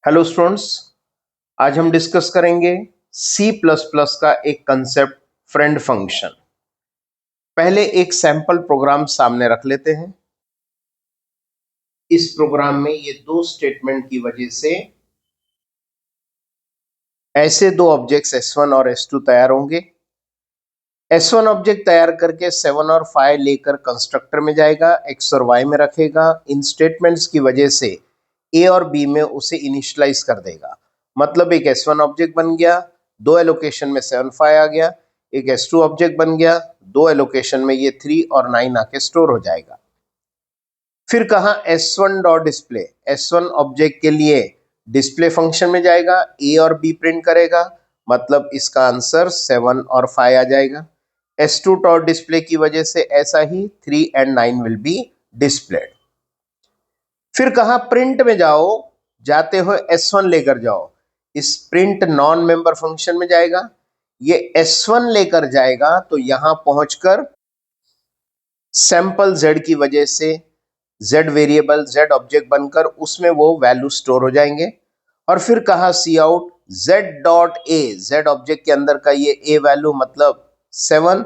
Hello students, आज हम discuss करेंगे सी प्लस प्लस का एक कंसेप्ट फ्रेंड फंक्शन। पहले एक सैंपल प्रोग्राम सामने रख लेते हैं। इस प्रोग्राम में ये दो स्टेटमेंट की वजह से ऐसे दो ऑब्जेक्ट्स S1 और S2 तैयार होंगे। S1 ऑब्जेक्ट तैयार करके 7 और 5 लेकर कंस्ट्रक्टर में जाएगा, X और Y में रखेगा। इन स्टेटमेंट्स की वजह से A और B में उसे इनिशियलाइज कर देगा। मतलब एक S1 ऑब्जेक्ट बन गया, दो एलोकेशन में 7 5 आ गया। एक S2 ऑब्जेक्ट बन गया, दो एलोकेशन में ये 3 और 9 आके स्टोर हो जाएगा। फिर कहा S1 dot display, S1 object के लिए डिस्प्ले फंक्शन में जाएगा, A और B प्रिंट करेगा। मतलब इसका आंसर 7 और 5 आ जाएगा। S2 डॉट डिस्प्ले की वजह से ऐसा ही 3 एंड 9 विल बी डिस्प्लेड। फिर कहा प्रिंट में जाओ, जाते हो S1 लेकर जाओ। इस प्रिंट नॉन मेंबर फंक्शन में जाएगा, ये S1 लेकर जाएगा तो यहां पहुंचकर सैंपल Z की वजह से Z वेरिएबल Z ऑब्जेक्ट बनकर उसमें वो वैल्यू स्टोर हो जाएंगे। और फिर कहा cout Z dot A, Z object के अंदर का ये A वैल्यू मतलब 7,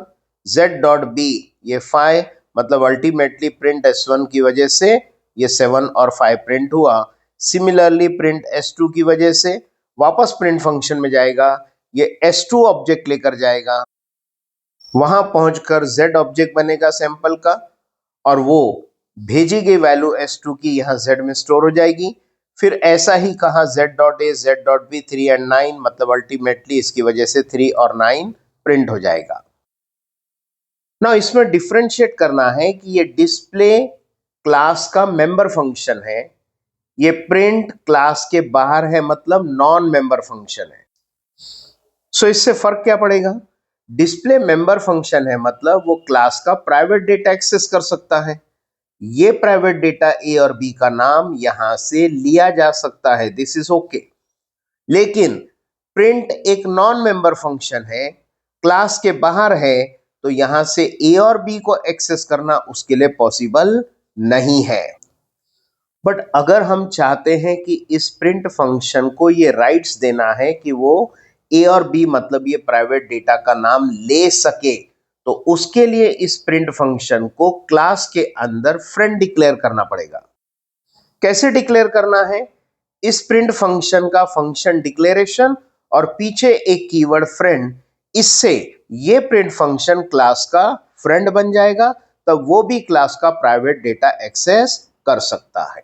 Z डॉट बी ये 5, मतलब अल्टीमेटली प्रिंट S1 की वजह से ये 7 और 5 प्रिंट हुआ। सिमिलरली प्रिंट S2 की वजह से वापस प्रिंट फंक्शन में जाएगा, ये S2 ऑब्जेक्ट लेकर जाएगा, वहां पहुंचकर Z ऑब्जेक्ट बनेगा सैंपल का और वो भेजी गई वैल्यू S2 की यहाँ Z में स्टोर हो जाएगी। फिर ऐसा ही कहा Z dot A, Z dot B 3 and 9, मतलब अल्टीमेटली इसकी वजह से 3 और 9 प्रिंट हो जाएगा। ना इसमें डिफरेंशिएट करना है कि ये डिस्प्ले क्लास का मेंबर फंक्शन है, ये प्रिंट क्लास के बाहर है, मतलब नॉन मेंबर फंक्शन है। सो इससे फर्क क्या पड़ेगा? डिस्प्ले मेंबर फंक्शन है, मतलब वो क्लास का प्राइवेट डेटा एक्सेस कर सकता है। ये प्राइवेट डेटा ए और बी का नाम यहां से लिया जा सकता है, दिस इज ओके। लेकिन प्रिंट एक नॉन मेंबर फंक्शन है, क्लास के बाहर है, तो यहां से ए और बी को एक्सेस करना उसके लिए पॉसिबल नहीं है। बट अगर हम चाहते हैं कि इस प्रिंट फंक्शन को ये राइट्स देना है कि वो ए और बी मतलब ये प्राइवेट डेटा का नाम ले सके, तो उसके लिए इस प्रिंट फंक्शन को क्लास के अंदर फ्रेंड डिक्लेयर करना पड़ेगा। कैसे डिक्लेयर करना है? इस प्रिंट फंक्शन का फंक्शन डिक्लेरेशन और पीछे एक कीवर्ड फ्रेंड, इससे ये प्रिंट फंक्शन क्लास का फ्रेंड बन जाएगा, तब वो भी क्लास का प्राइवेट डेटा एक्सेस कर सकता है।